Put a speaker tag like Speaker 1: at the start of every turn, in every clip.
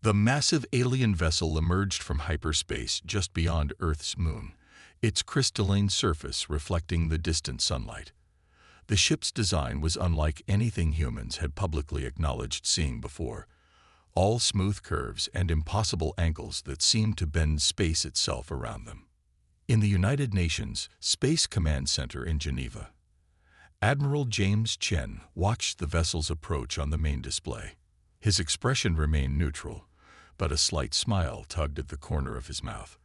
Speaker 1: The massive alien vessel emerged from hyperspace just beyond Earth's moon, its crystalline surface reflecting the distant sunlight. The ship's design was unlike anything humans had publicly acknowledged seeing before, all smooth curves and impossible angles that seemed to bend space itself around them. In the United Nations Space Command Center in Geneva, Admiral James Chen watched the vessel's approach on the main display. His expression remained neutral, but a slight smile tugged at the corner of his mouth.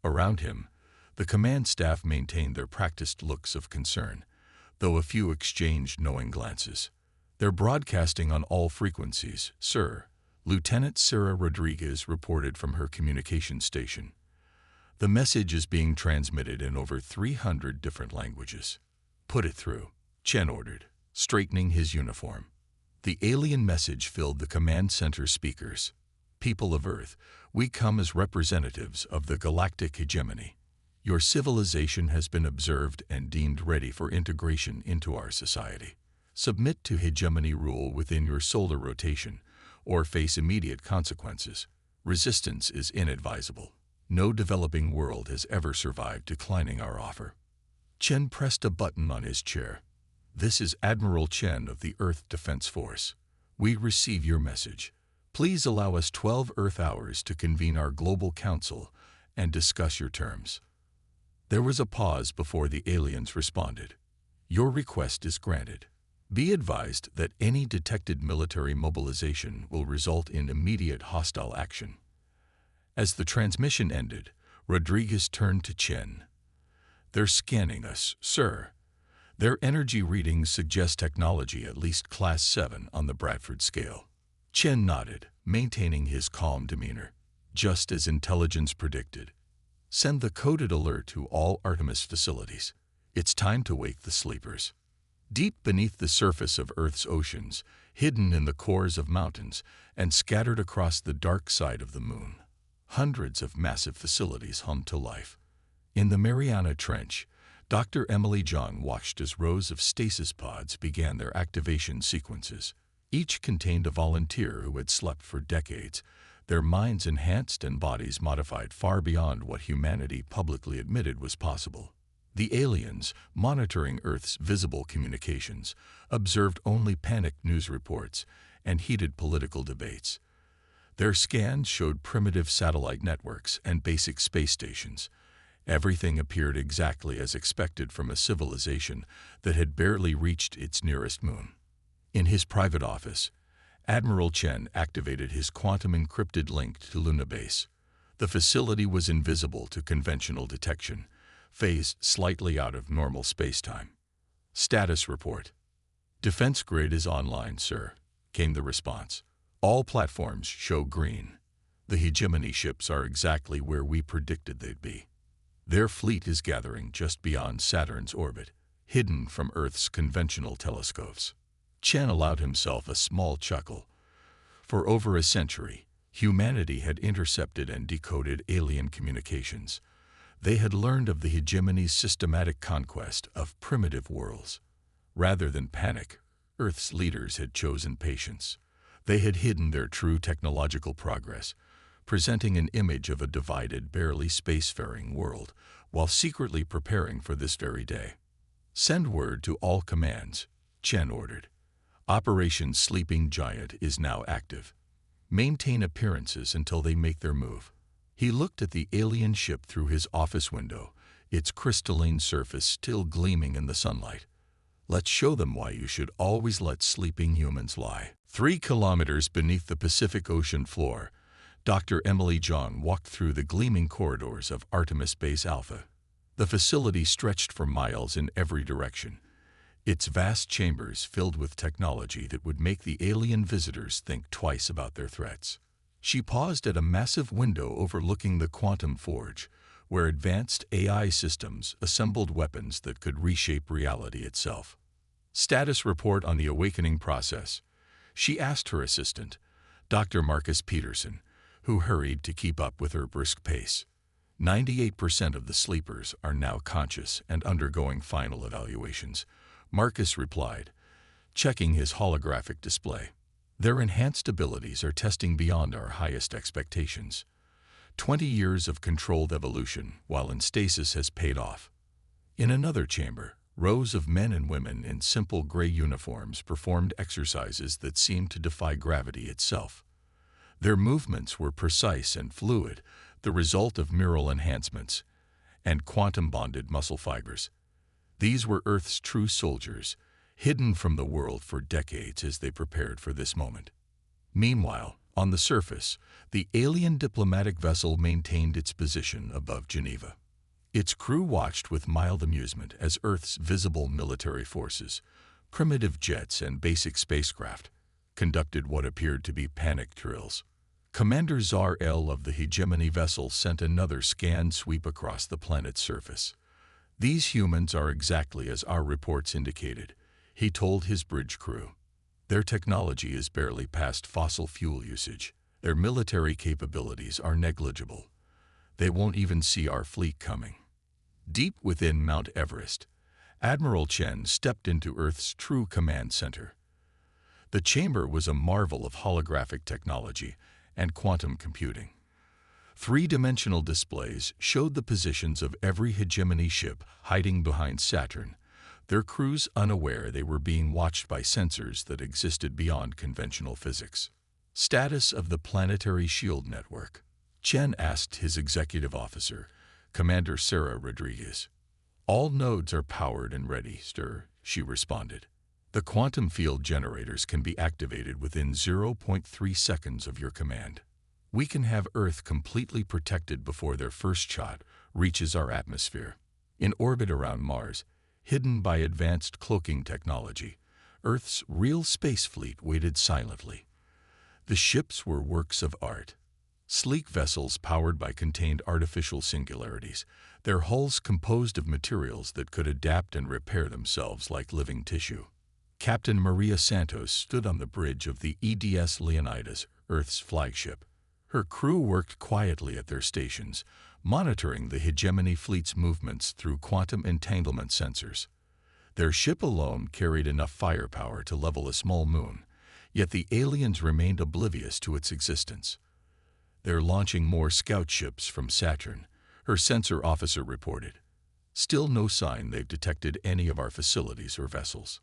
Speaker 1: Around him, the command staff maintained their practiced looks of concern, though a few exchanged knowing glances. "They're broadcasting on all frequencies, sir," Lieutenant Sarah Rodriguez reported from her communication station. "The message is being transmitted in over 300 different languages." "Put it through," Chen ordered, straightening his uniform. The alien message filled the command center speakers. "People of Earth, we come as representatives of the galactic hegemony. Your civilization has been observed and deemed ready for integration into our society. Submit to hegemony rule within your solar rotation, or face immediate consequences. Resistance is inadvisable. No developing world has ever survived declining our offer." Chen pressed a button on his chair. "This is Admiral Chen of the Earth Defense Force. We receive your message. Please allow us 12 Earth hours to convene our Global Council and discuss your terms." There was a pause before the aliens responded. "Your request is granted. Be advised that any detected military mobilization will result in immediate hostile action." As the transmission ended, Rodriguez turned to Chen. "They're scanning us, sir. Their energy readings suggest technology at least Class 7 on the Bradford scale." Chen nodded, maintaining his calm demeanor. "Just as intelligence predicted. Send the coded alert to all Artemis facilities. It's time to wake the sleepers." Deep beneath the surface of Earth's oceans, hidden in the cores of mountains, and scattered across the dark side of the moon, hundreds of massive facilities hummed to life. In the Mariana Trench, Dr. Emily John watched as rows of stasis pods began their activation sequences. Each contained a volunteer who had slept for decades, their minds enhanced and bodies modified far beyond what humanity publicly admitted was possible. The aliens, monitoring Earth's visible communications, observed only panicked news reports and heated political debates. Their scans showed primitive satellite networks and basic space stations. Everything appeared exactly as expected from a civilization that had barely reached its nearest moon. In his private office, Admiral Chen activated his quantum-encrypted link to Luna Base. The facility was invisible to conventional detection, phased slightly out of normal spacetime. "Status report. Defense grid is online, sir," came the response. "All platforms show green. The hegemony ships are exactly where we predicted they'd be. Their fleet is gathering just beyond Saturn's orbit, hidden from Earth's conventional telescopes." Chen allowed himself a small chuckle. For over a century, humanity had intercepted and decoded alien communications. They had learned of the hegemony's systematic conquest of primitive worlds. Rather than panic, Earth's leaders had chosen patience. They had hidden their true technological progress, presenting an image of a divided, barely spacefaring world, while secretly preparing for this very day. "Send word to all commands," Chen ordered. "Operation Sleeping Giant is now active. Maintain appearances until they make their move." He looked at the alien ship through his office window, its crystalline surface still gleaming in the sunlight. "Let's show them why you should always let sleeping humans lie." 3 kilometers beneath the Pacific Ocean floor, Dr. Emily John walked through the gleaming corridors of Artemis Base Alpha. The facility stretched for miles in every direction, its vast chambers filled with technology that would make the alien visitors think twice about their threats. She paused at a massive window overlooking the quantum forge, where advanced AI systems assembled weapons that could reshape reality itself. "Status report on the awakening process," she asked her assistant, Dr. Marcus Peterson, who hurried to keep up with her brisk pace. 98% of the sleepers are now conscious and undergoing final evaluations," Marcus replied, checking his holographic display. Their enhanced abilities are testing beyond our highest expectations. 20 years of controlled evolution while in stasis has paid off. In another chamber, rows of men and women in simple gray uniforms performed exercises that seemed to defy gravity itself. Their movements were precise and fluid, the result of neural enhancements and quantum-bonded muscle fibers. These were Earth's true soldiers, hidden from the world for decades as they prepared for this moment. Meanwhile, on the surface, the alien diplomatic vessel maintained its position above Geneva. Its crew watched with mild amusement as Earth's visible military forces, primitive jets and basic spacecraft, conducted what appeared to be panic drills. Commander Zar-El of the hegemony vessel sent another scan sweep across the planet's surface. "These humans are exactly as our reports indicated," he told his bridge crew. "Their technology is barely past fossil fuel usage. Their military capabilities are negligible. They won't even see our fleet coming." Deep within Mount Everest, Admiral Chen stepped into Earth's true command center. The chamber was a marvel of holographic technology and quantum computing. Three-dimensional displays showed the positions of every hegemony ship hiding behind Saturn, their crews unaware they were being watched by sensors that existed beyond conventional physics. Status of the planetary shield network. Chen asked his executive officer, Commander Sarah Rodriguez. "All nodes are powered and ready, sir," she responded. "The quantum field generators can be activated within 0.3 seconds of your command. We can have Earth completely protected before their first shot reaches our atmosphere." In orbit around Mars, hidden by advanced cloaking technology, Earth's real space fleet waited silently. The ships were works of art. Sleek vessels powered by contained artificial singularities, their hulls composed of materials that could adapt and repair themselves like living tissue. Captain Maria Santos stood on the bridge of the EDS Leonidas, Earth's flagship. Her crew worked quietly at their stations, monitoring the hegemony fleet's movements through quantum entanglement sensors. Their ship alone carried enough firepower to level a small moon, yet the aliens remained oblivious to its existence. "They're launching more scout ships from Saturn," her sensor officer reported. "Still no sign they've detected any of our facilities or vessels."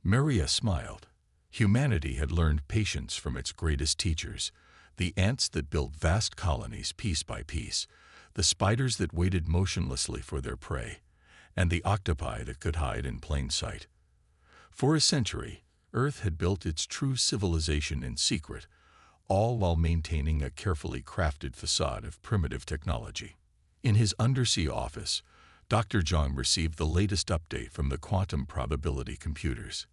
Speaker 1: Maria smiled. Humanity had learned patience from its greatest teachers, the ants that built vast colonies piece by piece, the spiders that waited motionlessly for their prey, and the octopi that could hide in plain sight. For a century, Earth had built its true civilization in secret, all while maintaining a carefully crafted facade of primitive technology. In his undersea office, Dr. Zhang received the latest update from the quantum probability computers.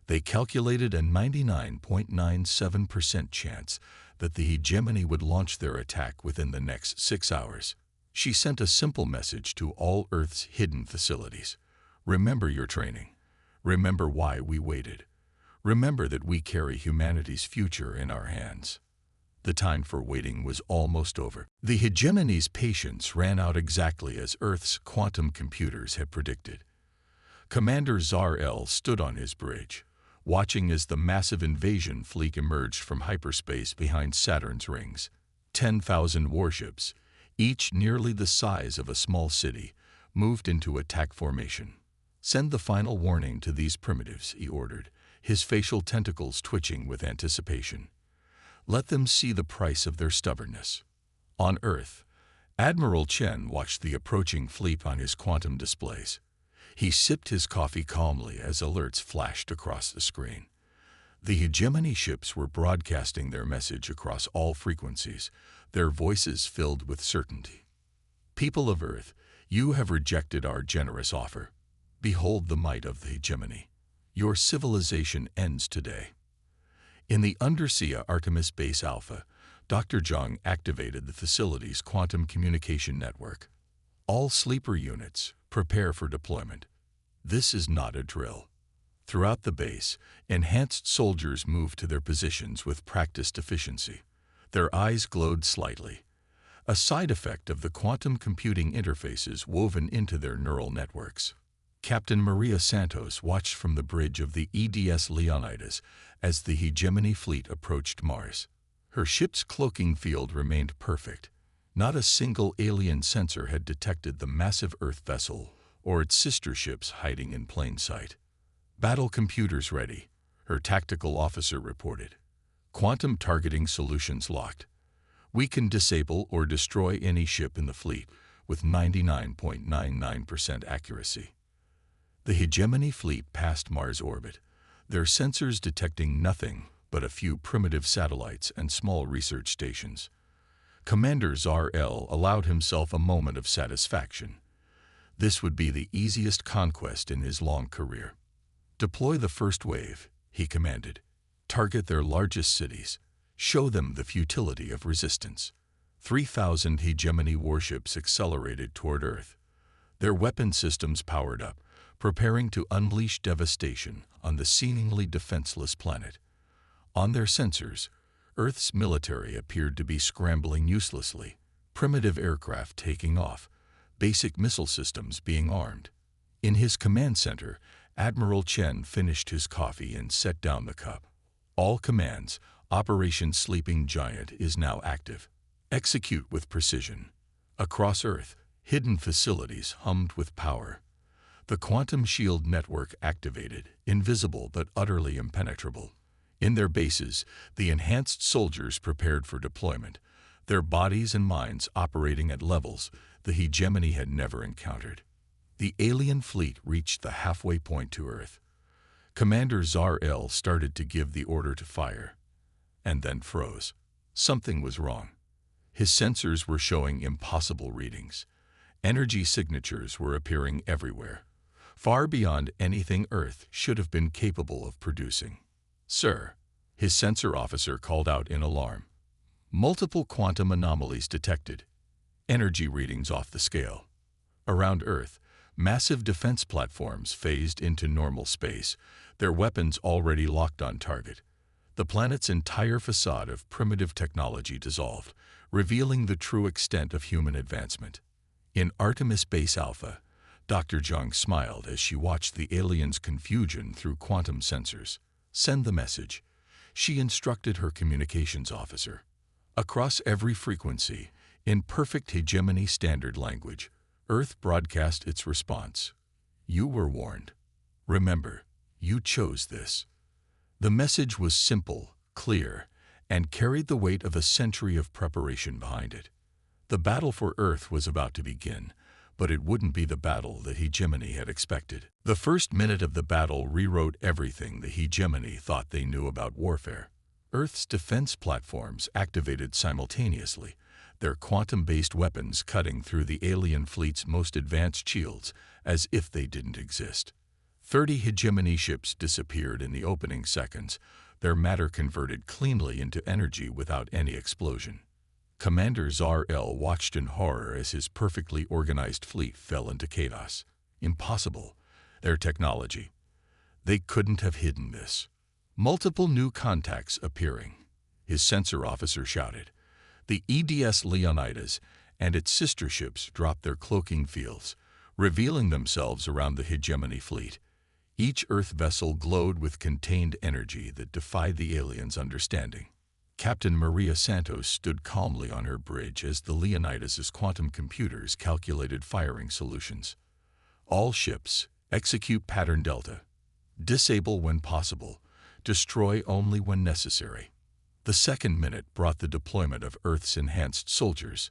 Speaker 1: They calculated a 99.97% chance that the hegemony would launch their attack within the next 6 hours. She sent a simple message to all Earth's hidden facilities. "Remember your training. Remember why we waited. Remember that we carry humanity's future in our hands." The time for waiting was almost over. The hegemony's patience ran out exactly as Earth's quantum computers had predicted. Commander Zar-El stood on his bridge, watching as the massive invasion fleet emerged from hyperspace behind Saturn's rings. 10,000 warships, each nearly the size of a small city, moved into attack formation. "Send the final warning to these primitives," he ordered, his facial tentacles twitching with anticipation. "Let them see the price of their stubbornness." On Earth, Admiral Chen watched the approaching fleet on his quantum displays. He sipped his coffee calmly as alerts flashed across the screen. The hegemony ships were broadcasting their message across all frequencies, their voices filled with certainty. "People of Earth, you have rejected our generous offer. Behold the might of the hegemony. Your civilization ends today." In the undersea Artemis Base Alpha, Dr. Zhang activated the facility's quantum communication network. "All sleeper units, prepare for deployment. This is not a drill." Throughout the base, enhanced soldiers moved to their positions with practiced efficiency. Their eyes glowed slightly, a side effect of the quantum computing interfaces woven into their neural networks. Captain Maria Santos watched from the bridge of the EDS Leonidas as the hegemony fleet approached Mars. Her ship's cloaking field remained perfect. Not a single alien sensor had detected the massive Earth vessel or its sister ships hiding in plain sight. "Battle computers ready," her tactical officer reported. "Quantum targeting solutions locked. We can disable or destroy any ship in the fleet with 99.99% accuracy." The hegemony fleet passed Mars orbit, their sensors detecting nothing but a few primitive satellites and small research stations. Commander Zar-El allowed himself a moment of satisfaction. This would be the easiest conquest in his long career. "Deploy the first wave," he commanded. "Target their largest cities. Show them the futility of resistance." 3,000 hegemony warships accelerated toward Earth, their weapon systems powered up, preparing to unleash devastation on the seemingly defenseless planet. On their sensors, Earth's military appeared to be scrambling uselessly, primitive aircraft taking off, basic missile systems being armed. In his command center, Admiral Chen finished his coffee and set down the cup. "All commands, Operation Sleeping Giant is now active. Execute with precision." Across Earth, hidden facilities hummed with power. The quantum shield network activated, invisible but utterly impenetrable. In their bases, the enhanced soldiers prepared for deployment, their bodies and minds operating at levels the hegemony had never encountered. The alien fleet reached the halfway point to Earth. Commander Zar-El started to give the order to fire, and then froze. Something was wrong. His sensors were showing impossible readings. Energy signatures were appearing everywhere, far beyond anything Earth should have been capable of producing. "Sir," his sensor officer called out in alarm. "Multiple quantum anomalies detected. Energy readings off the scale." Around Earth, massive defense platforms phased into normal space, their weapons already locked on target. The planet's entire facade of primitive technology dissolved, revealing the true extent of human advancement. In Artemis Base Alpha, Dr. Zhang smiled as she watched the aliens' confusion through quantum sensors. "Send the message," she instructed her communications officer. Across every frequency, in perfect hegemony standard language, Earth broadcast its response. "You were warned. Remember, you chose this." The message was simple, clear, and carried the weight of a century of preparation behind it. The battle for Earth was about to begin, but it wouldn't be the battle the hegemony had expected. The first minute of the battle rewrote everything the hegemony thought they knew about warfare. Earth's defense platforms activated simultaneously, their quantum-based weapons cutting through the alien fleet's most advanced shields as if they didn't exist. 30 hegemony ships disappeared in the opening seconds, their matter converted cleanly into energy without any explosion. Commander Zar-El watched in horror as his perfectly organized fleet fell into chaos. Impossible. Their technology. They couldn't have hidden this. Multiple new contacts appearing, his sensor officer shouted. The EDS Leonidas and its sister ships dropped their cloaking fields, revealing themselves around the hegemony fleet. Each Earth vessel glowed with contained energy that defied the aliens' understanding. Captain Maria Santos stood calmly on her bridge as the Leonidas's quantum computers calculated firing solutions. "All ships, execute pattern Delta. Disable when possible, destroy only when necessary." The second minute brought the deployment of Earth's enhanced soldiers.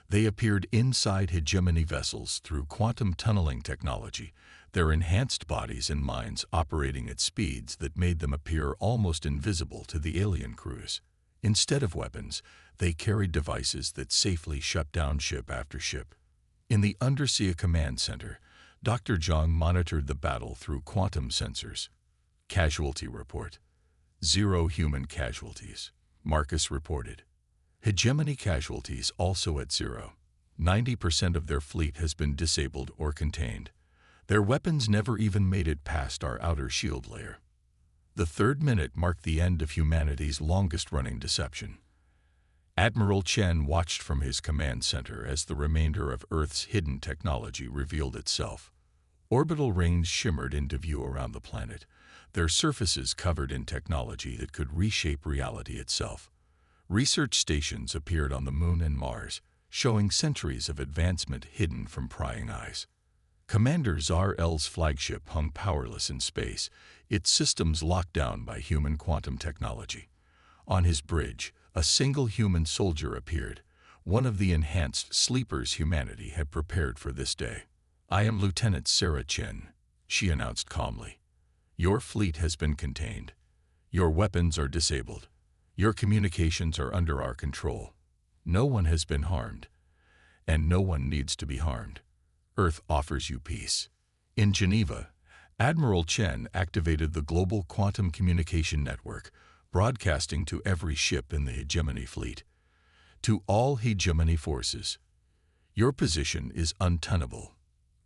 Speaker 1: They appeared inside hegemony vessels through quantum tunneling technology, their enhanced bodies and minds operating at speeds that made them appear almost invisible to the alien crews. Instead of weapons, they carried devices that safely shut down ship after ship. In the Undersea Command Center, Dr. Zhang monitored the battle through quantum sensors. Casualty report. 0 human casualties, Marcus reported. Hegemony casualties also at 0. 90% of their fleet has been disabled or contained. Their weapons never even made it past our outer shield layer. The third minute marked the end of humanity's longest-running deception. Admiral Chen watched from his command center as the remainder of Earth's hidden technology revealed itself. Orbital rings shimmered into view around the planet, their surfaces covered in technology that could reshape reality itself. Research stations appeared on the Moon and Mars, showing centuries of advancement hidden from prying eyes. Commander Zar-L's flagship hung powerless in space, its systems locked down by human quantum technology. On his bridge, a single human soldier appeared, one of the enhanced sleepers humanity had prepared for this day. "I am Lieutenant Sarah Chen," she announced calmly. "Your fleet has been contained. Your weapons are disabled. Your communications are under our control. No one has been harmed, and no one needs to be harmed. Earth offers you peace." In Geneva, Admiral Chen activated the global quantum communication network, broadcasting to every ship in the hegemony fleet. "To all hegemony forces, your position is untenable.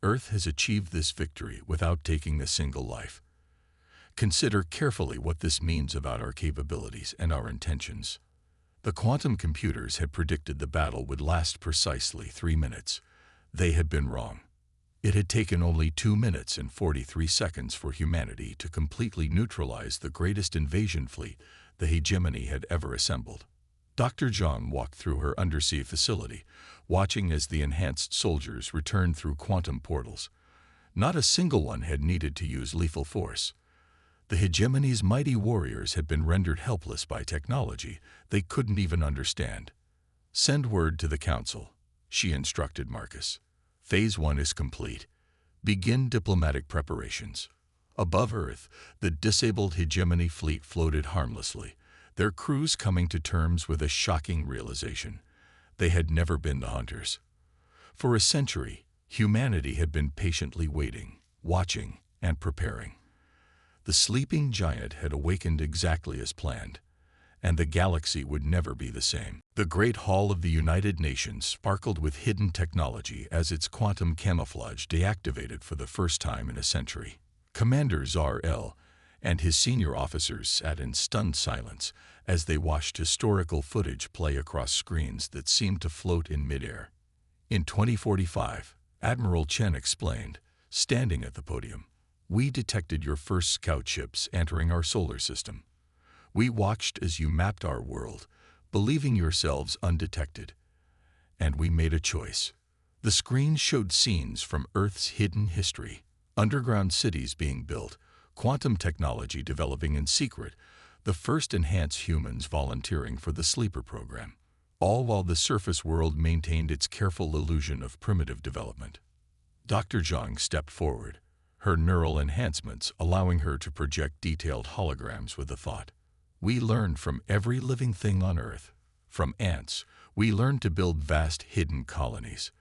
Speaker 1: Earth has achieved this victory without taking a single life. Consider carefully what this means about our capabilities and our intentions." The quantum computers had predicted the battle would last precisely 3 minutes. They had been wrong. It had taken only 2 minutes and 43 seconds for humanity to completely neutralize the greatest invasion fleet the hegemony had ever assembled. Dr. Zhang walked through her undersea facility, watching as the enhanced soldiers returned through quantum portals. Not a single one had needed to use lethal force. The hegemony's mighty warriors had been rendered helpless by technology they couldn't even understand. "Send word to the Council," she instructed Marcus. "Phase 1 is complete. Begin diplomatic preparations." Above Earth, the disabled hegemony fleet floated harmlessly, their crews coming to terms with a shocking realization. They had never been the hunters. For a century, humanity had been patiently waiting, watching, and preparing. The sleeping giant had awakened exactly as planned, and the galaxy would never be the same. The Great Hall of the United Nations sparkled with hidden technology as its quantum camouflage deactivated for the first time in a century. Commander Zar-L and his senior officers sat in stunned silence as they watched historical footage play across screens that seemed to float in midair. In 2045, Admiral Chen explained, standing at the podium, "We detected your first scout ships entering our solar system. We watched as you mapped our world, believing yourselves undetected. And we made a choice." The screen showed scenes from Earth's hidden history, underground cities being built, quantum technology developing in secret, the first enhanced humans volunteering for the sleeper program, all while the surface world maintained its careful illusion of primitive development. Dr. Zhang stepped forward, her neural enhancements allowing her to project detailed holograms with a thought. "We learned from every living thing on Earth. From ants, we learned to build vast hidden colonies.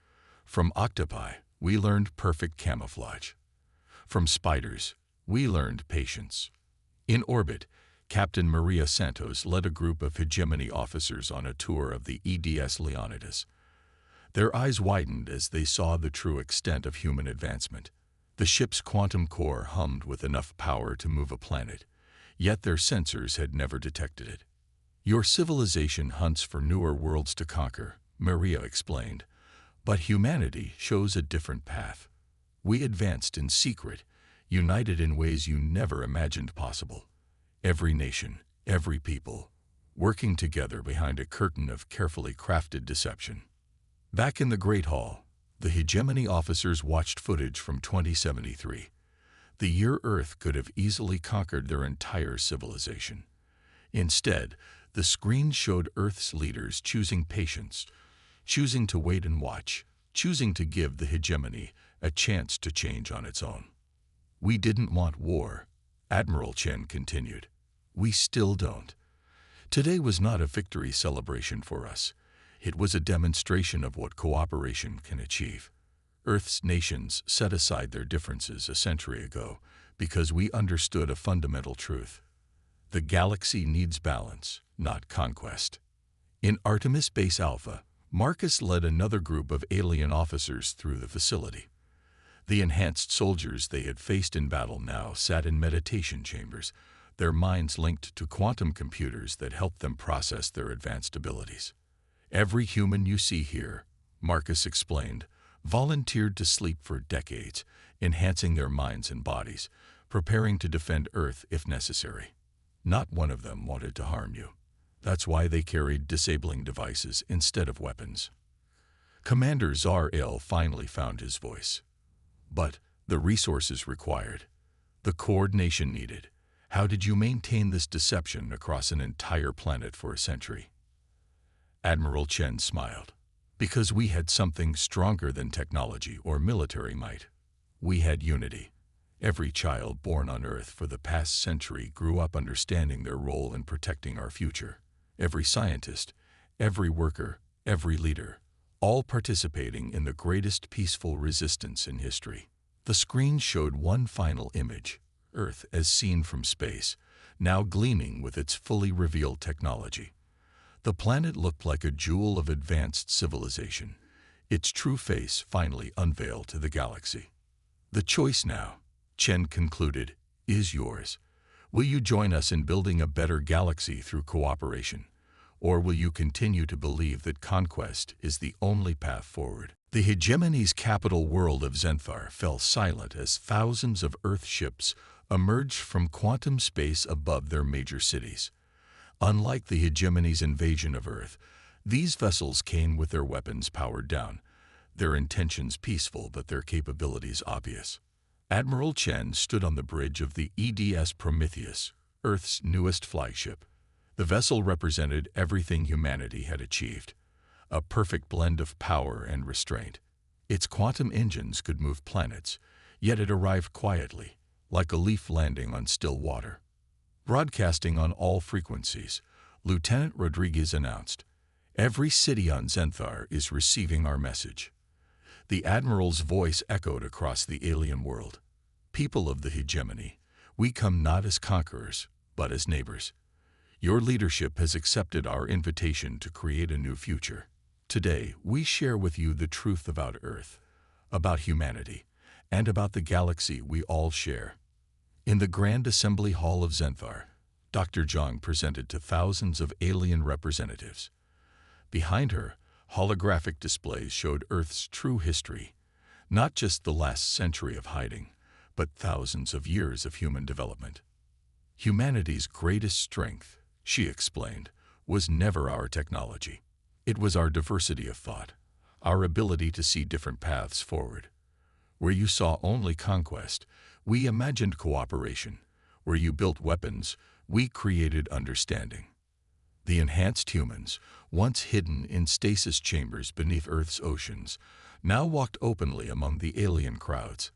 Speaker 1: From octopi, we learned perfect camouflage. From spiders, we learned patience." In orbit, Captain Maria Santos led a group of hegemony officers on a tour of the EDS Leonidas. Their eyes widened as they saw the true extent of human advancement. The ship's quantum core hummed with enough power to move a planet, yet their sensors had never detected it. "Your civilization hunts for newer worlds to conquer," Maria explained, "but humanity shows a different path. We advanced in secret, united in ways you never imagined possible. Every nation, every people, working together behind a curtain of carefully crafted deception." Back in the Great Hall, the hegemony officers watched footage from 2073. The year Earth could have easily conquered their entire civilization. Instead, the screen showed Earth's leaders choosing patience, choosing to wait and watch, choosing to give the hegemony a chance to change on its own. "We didn't want war," Admiral Chen continued. "We still don't. Today was not a victory celebration for us. It was a demonstration of what cooperation can achieve. Earth's nations set aside their differences a century ago because we understood a fundamental truth. The galaxy needs balance, not conquest." In Artemis Base Alpha, Marcus led another group of alien officers through the facility. The enhanced soldiers they had faced in battle now sat in meditation chambers, their minds linked to quantum computers that helped them process their advanced abilities. "Every human you see here," Marcus explained, volunteered to sleep for decades, enhancing their minds and bodies, preparing to defend Earth if necessary. Not one of them wanted to harm you. That's why they carried disabling devices instead of weapons. Commander Zar-El finally found his voice. But the resources required, the coordination needed. How did you maintain this deception across an entire planet for a century? Admiral Chen smiled. Because we had something stronger than technology or military might. We had unity. Every child born on Earth for the past century grew up understanding their role in protecting our future. Every scientist, every worker, every leader, all participating in the greatest peaceful resistance in history. The screen showed one final image, Earth as seen from space, now gleaming with its fully revealed technology. The planet looked like a jewel of advanced civilization, its true face finally unveiled to the galaxy. The choice now, Chen concluded, is yours. Will you join us in building a better galaxy through cooperation? Or will you continue to believe that conquest is the only path forward? The hegemony's capital world of Zenthar fell silent as thousands of Earth ships emerged from quantum space above their major cities. Unlike the hegemony's invasion of Earth, these vessels came with their weapons powered down, their intentions peaceful but their capabilities obvious. Admiral Chen stood on the bridge of the EDS Prometheus, Earth's newest flagship. The vessel represented everything humanity had achieved, a perfect blend of power and restraint. Its quantum engines could move planets, yet it arrived quietly, like a leaf landing on still water. Broadcasting on all frequencies, Lieutenant Rodriguez announced, "Every city on Zenthar is receiving our message." The Admiral's voice echoed across the alien world. "People of the hegemony, we come not as conquerors, but as neighbors. Your leadership has accepted our invitation to create a new future. Today, we share with you the truth about Earth, about humanity, and about the galaxy we all share." In the Grand Assembly Hall of Zenthar, Dr. Zhang presented to thousands of alien representatives. Behind her, holographic displays showed Earth's true history, not just the last century of hiding, but thousands of years of human development. Humanity's greatest strength, she explained, was never our technology. It was our diversity of thought, our ability to see different paths forward. Where you saw only conquest, we imagined cooperation. Where you built weapons, we created understanding. The enhanced humans, once hidden in stasis chambers beneath Earth's oceans, now walked openly among the alien crowds.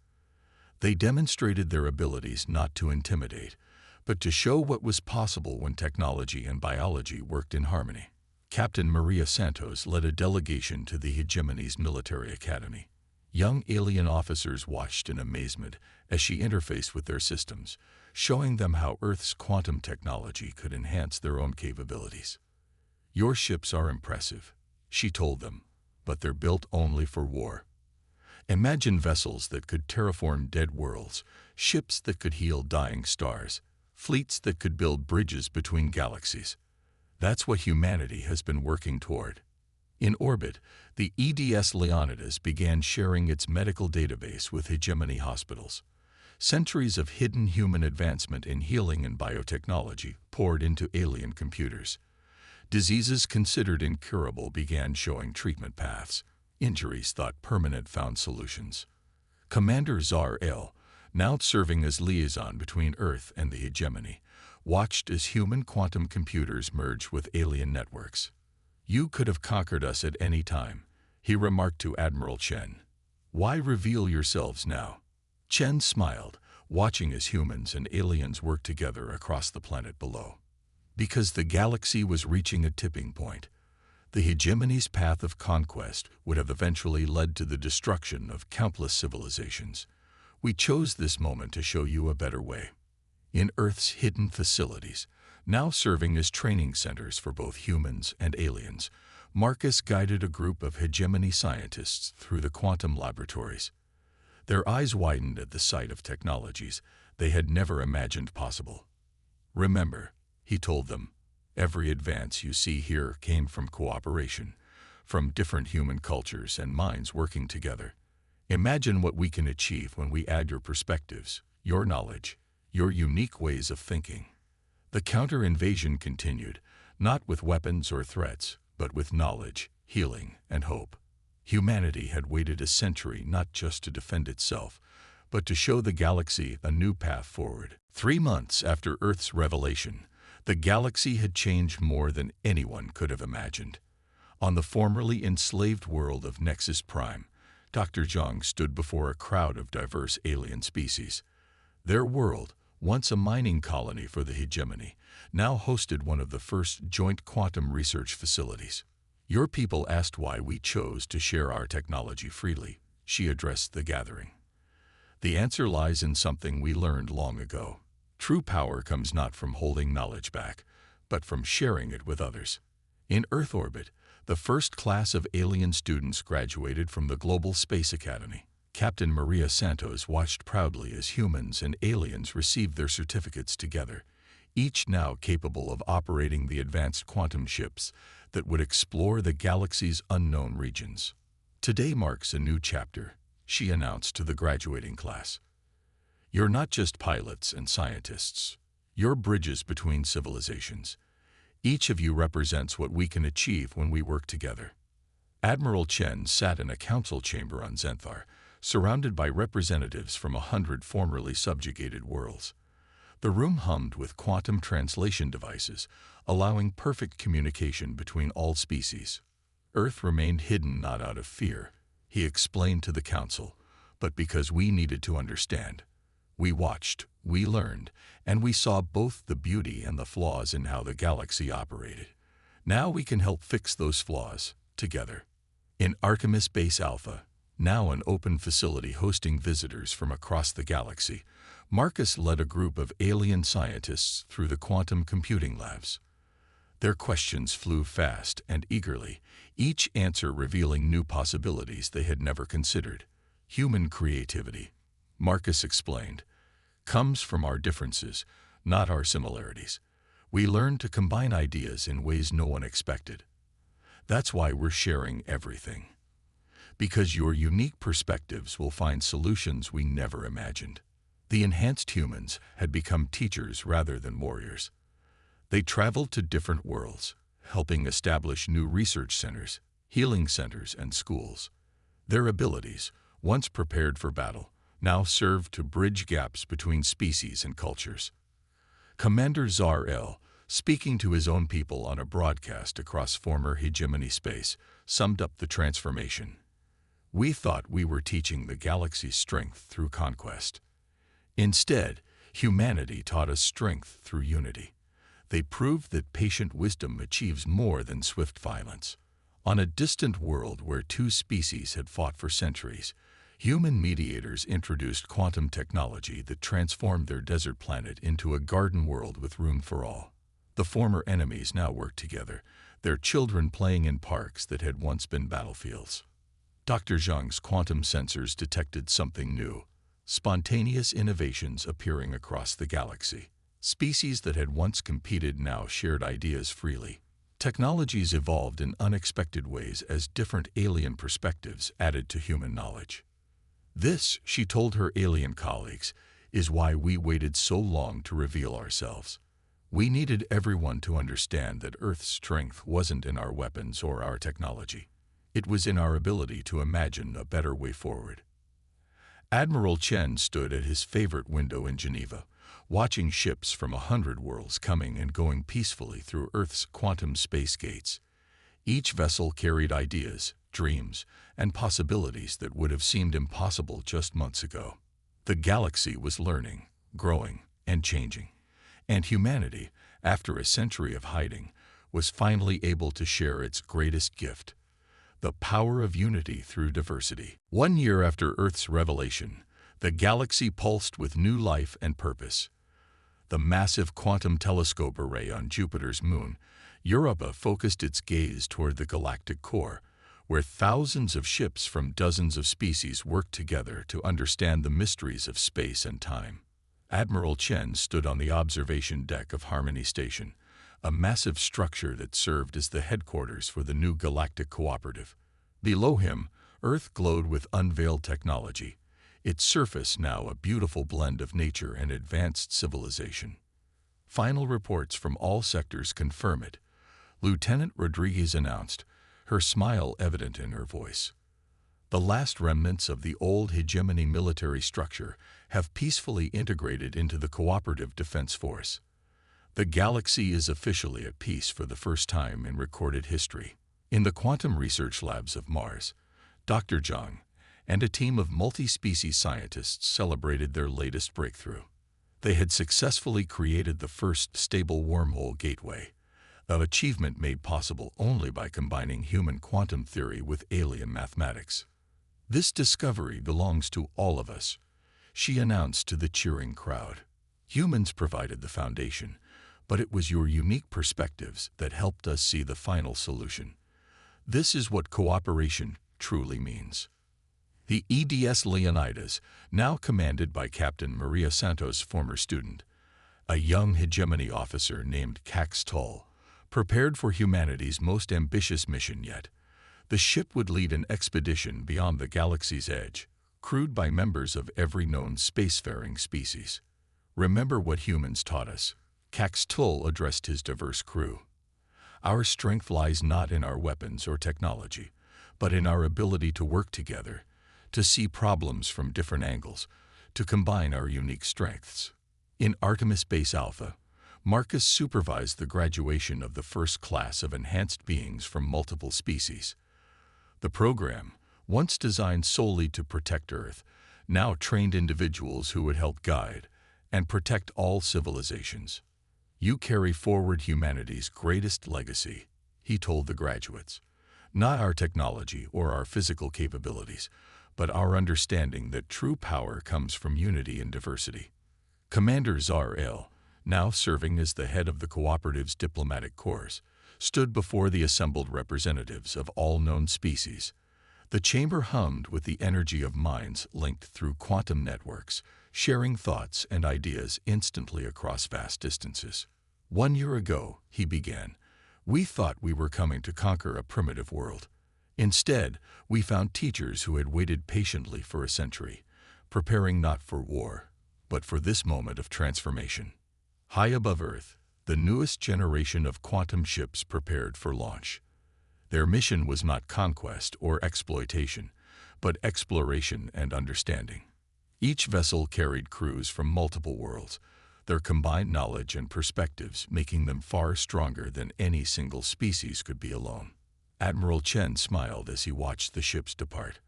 Speaker 1: They demonstrated their abilities not to intimidate, but to show what was possible when technology and biology worked in harmony. Captain Maria Santos led a delegation to the hegemony's military academy. Young alien officers watched in amazement as she interfaced with their systems, showing them how Earth's quantum technology could enhance their own capabilities. "Your ships are impressive," she told them, "but they're built only for war. Imagine vessels that could terraform dead worlds, ships that could heal dying stars, fleets that could build bridges between galaxies. That's what humanity has been working toward." In orbit, the EDS Leonidas began sharing its medical database with hegemony hospitals. Centuries of hidden human advancement in healing and biotechnology poured into alien computers. Diseases considered incurable began showing treatment paths. Injuries thought permanent found solutions. Commander Zar-El, now serving as liaison between Earth and the hegemony, watched as human quantum computers merged with alien networks. "You could have conquered us at any time," he remarked to Admiral Chen. "Why reveal yourselves now?" Chen smiled, watching as humans and aliens worked together across the planet below. Because the galaxy was reaching a tipping point. The hegemony's path of conquest would have eventually led to the destruction of countless civilizations. We chose this moment to show you a better way. In Earth's hidden facilities, now serving as training centers for both humans and aliens, Marcus guided a group of hegemony scientists through the quantum laboratories. Their eyes widened at the sight of technologies they had never imagined possible. "Remember," he told them, "every advance you see here came from cooperation, from different human cultures and minds working together. Imagine what we can achieve when we add your perspectives, your knowledge, your unique ways of thinking. The counter-invasion continued, not with weapons or threats, but with knowledge, healing, and hope. Humanity had waited a century not just to defend itself, but to show the galaxy a new path forward. 3 months after Earth's revelation, the galaxy had changed more than anyone could have imagined. On the formerly enslaved world of Nexus Prime, Dr. Zhang stood before a crowd of diverse alien species. Their world, once a mining colony for the hegemony, now hosted one of the first joint quantum research facilities. Your people asked why we chose to share our technology freely, she addressed the gathering. The answer lies in something we learned long ago. True power comes not from holding knowledge back, but from sharing it with others. In Earth orbit, the first class of alien students graduated from the Global Space Academy. Captain Maria Santos watched proudly as humans and aliens received their certificates together, each now capable of operating the advanced quantum ships that would explore the galaxy's unknown regions. Today marks a new chapter, she announced to the graduating class. You're not just pilots and scientists. You're bridges between civilizations. Each of you represents what we can achieve when we work together. Admiral Chen sat in a council chamber on Zenthar, surrounded by representatives from 100 formerly subjugated worlds. The room hummed with quantum translation devices, allowing perfect communication between all species. Earth remained hidden not out of fear, he explained to the council, but because we needed to understand. We watched, we learned, and we saw both the beauty and the flaws in how the galaxy operated. Now we can help fix those flaws, together. In Artemis Base Alpha, now an open facility hosting visitors from across the galaxy, Marcus led a group of alien scientists through the quantum computing labs. Their questions flew fast and eagerly, each answer revealing new possibilities they had never considered. Human creativity, Marcus explained, comes from our differences, not our similarities. We learn to combine ideas in ways no one expected. That's why we're sharing everything. Because your unique perspectives will find solutions we never imagined. The enhanced humans had become teachers rather than warriors. They traveled to different worlds, helping establish new research centers, healing centers, and schools. Their abilities, once prepared for battle, now served to bridge gaps between species and cultures. Commander Zar-El, speaking to his own people on a broadcast across former hegemony space, summed up the transformation. We thought we were teaching the galaxy's strength through conquest. Instead, humanity taught us strength through unity. They proved that patient wisdom achieves more than swift violence. On a distant world where two species had fought for centuries, human mediators introduced quantum technology that transformed their desert planet into a garden world with room for all. The former enemies now worked together, their children playing in parks that had once been battlefields. Dr. Zhang's quantum sensors detected something new, spontaneous innovations appearing across the galaxy. Species that had once competed now shared ideas freely. Technologies evolved in unexpected ways as different alien perspectives added to human knowledge. This, she told her alien colleagues, is why we waited so long to reveal ourselves. We needed everyone to understand that Earth's strength wasn't in our weapons or our technology. It was in our ability to imagine a better way forward. Admiral Chen stood at his favorite window in Geneva, watching ships from 100 worlds coming and going peacefully through Earth's quantum space gates. Each vessel carried ideas, dreams, and possibilities that would have seemed impossible just months ago. The galaxy was learning, growing, and changing. And humanity, after a century of hiding, was finally able to share its greatest gift, the power of unity through diversity. 1 year after Earth's revelation, the galaxy pulsed with new life and purpose. The massive quantum telescope array on Jupiter's moon, Europa, focused its gaze toward the galactic core, where thousands of ships from dozens of species worked together to understand the mysteries of space and time. Admiral Chen stood on the observation deck of Harmony Station, a massive structure that served as the headquarters for the new galactic cooperative. Below him, Earth glowed with unveiled technology, its surface now a beautiful blend of nature and advanced civilization. Final reports from all sectors confirm it, Lieutenant Rodriguez announced, her smile evident in her voice. The last remnants of the old hegemony military structure have peacefully integrated into the cooperative defense force. The galaxy is officially at peace for the first time in recorded history. In the quantum research labs of Mars, Dr. Zhang and a team of multi-species scientists celebrated their latest breakthrough. They had successfully created the first stable wormhole gateway, an achievement made possible only by combining human quantum theory with alien mathematics. "This discovery belongs to all of us," she announced to the cheering crowd. "Humans provided the foundation, but it was your unique perspectives that helped us see the final solution. This is what cooperation truly means." The EDS Leonidas, now commanded by Captain Maria Santos' former student, a young hegemony officer named Cax Tull, prepared for humanity's most ambitious mission yet. The ship would lead an expedition beyond the galaxy's edge, crewed by members of every known spacefaring species. "Remember what humans taught us," Cax Tull addressed his diverse crew. "Our strength lies not in our weapons or technology, but in our ability to work together, to see problems from different angles, to combine our unique strengths." In Artemis Base Alpha, Marcus supervised the graduation of the first class of enhanced beings from multiple species. The program, once designed solely to protect Earth, now trained individuals who would help guide and protect all civilizations. "You carry forward humanity's greatest legacy," he told the graduates. "Not our technology or our physical capabilities, but our understanding that true power comes from unity and diversity." Commander Zar-El, now serving as the head of the cooperative's diplomatic corps, stood before the assembled representatives of all known species. The chamber hummed with the energy of minds linked through quantum networks, sharing thoughts and ideas instantly across vast distances. "1 year ago," he began, "we thought we were coming to conquer a primitive world. Instead, we found teachers who had waited patiently for a century, preparing not for war, but for this moment of transformation." High above Earth, the newest generation of quantum ships prepared for launch. Their mission was not conquest or exploitation, but exploration and understanding. Each vessel carried crews from multiple worlds, their combined knowledge and perspectives making them far stronger than any single species could be alone. Admiral Chen smiled as he watched the ships depart.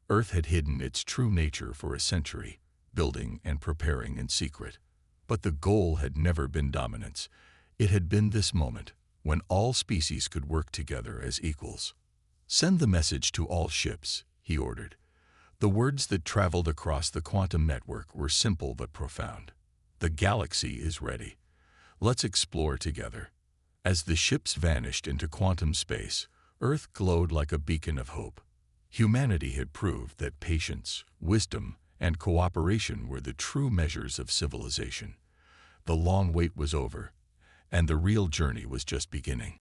Speaker 1: Earth had hidden its true nature for a century, building and preparing in secret. But the goal had never been dominance. It had been this moment, when all species could work together as equals. "Send the message to all ships," he ordered. The words that traveled across the quantum network were simple but profound. "The galaxy is ready. Let's explore together." As the ships vanished into quantum space, Earth glowed like a beacon of hope. Humanity had proved that patience, wisdom, and cooperation were the true measures of civilization. The long wait was over, and the real journey was just beginning.